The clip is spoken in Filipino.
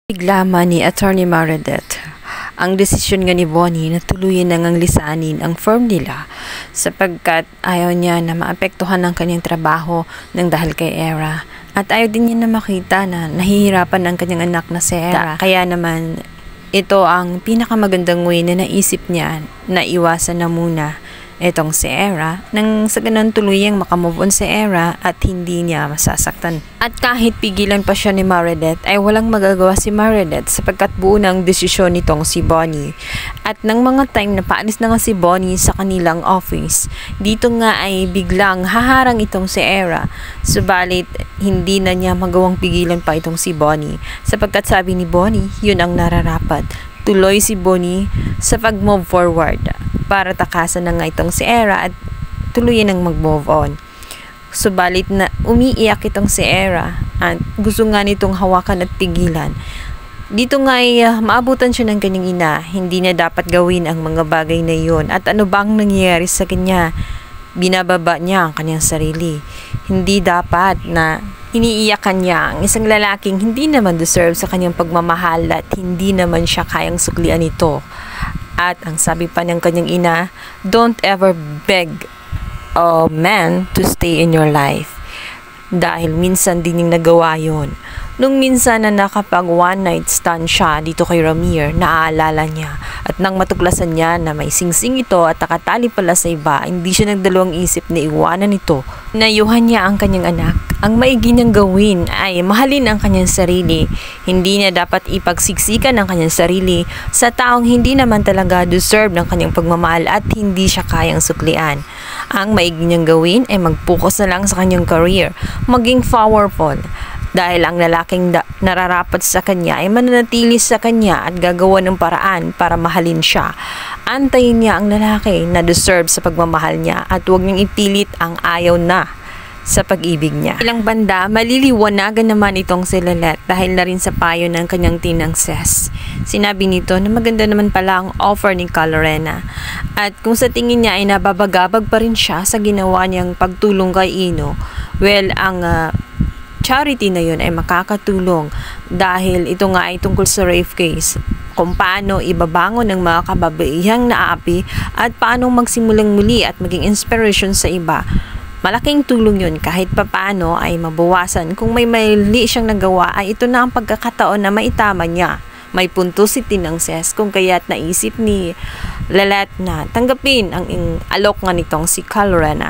Biglaman ni Attorney Meredith ang desisyon nga ni Bonnie na tuluyan na ngang lisanin ang firm nila sapagkat ayaw niya na maapektuhan ang kanyang trabaho ng dahil kay Era at ayaw din niya na makita na nahihirapan ang kanyang anak na si Era. Kaya naman ito ang pinakamagandang way na naisip niya na iwasan na muna etong si Era nang sa ganun tuluyang makamove on si Era at hindi niya masasaktan. At kahit pigilan pa siya ni Meredith ay walang magagawa si Meredith sapagkat buo ng desisyon nitong si Bonnie. At nang mga time na paalis na nga si Bonnie sa kanilang office, dito nga ay biglang haharang itong si Era. Subalit hindi na niya magawang pigilan pa itong si Bonnie sapagkat sabi ni Bonnie yun ang nararapat. Tuloy si Bonnie sa pag-move forward para takasan na nga itong si Era at tuluyan ng mag-move on. Subalit na umiiyak itong si Era at gusto nga nitong hawakan at pigilan. Dito nga ay maabutan siya ng kanyang ina. Hindi na dapat gawin ang mga bagay na iyon. At ano bang nangyayari sa kanya? Binababa niya ang kanyang sarili. Hindi dapat na iniiyakan niya ang isang lalaking hindi naman deserve sa kanyang pagmamahal at hindi naman siya kayang suklian ito. At ang sabi pa ng kanyang ina, don't ever beg a man to stay in your life. Dahil minsan din yung nagawa yun. Nung minsan na nakapag one night stand siya dito kay Ramir, naaalala niya. At nang matuklasan niya na may singsing ito at nakatali pala sa iba, hindi siya nagdalawang isip na iwanan ito. Nayuhan niya ang kanyang anak. Ang maigi niyang gawin ay mahalin ang kanyang sarili. Hindi niya dapat ipagsiksikan ang kanyang sarili sa taong hindi naman talaga deserve ng kanyang pagmamahal at hindi siya kayang suklian. Ang maigi niyang gawin ay mag-focus na lang sa kanyang career, maging powerful. Dahil ang lalaking nararapat sa kanya ay mananatili sa kanya at gagawa ng paraan para mahalin siya. Antayin niya ang lalaki na deserve sa pagmamahal niya at huwag niyang ipilit ang ayaw na sa pag-ibig niya. Ilang banda, maliliwanagan naman itong si Lelet dahil na rin sa payo ng kanyang tinang Ses. Sinabi nito na maganda naman pala ang offer ni Calorena. At kung sa tingin niya ay nababagabag pa rin siya sa ginawa niyang pagtulong kay Ino, well, ang charity na yun ay makakatulong dahil ito nga ay tungkol sa rape case. Kung paano ibabangon ng mga kababaihang naapi at paano magsimulang muli at maging inspiration sa iba. Malaking tulong yun kahit papaano ay mabawasan. Kung may mali siyang nagawa ay ito na ang pagkakataon na maitama niya. May punto si Tinang Ses kung kaya't naisip ni Lelet na tanggapin ang alok nga nitong si Calorena.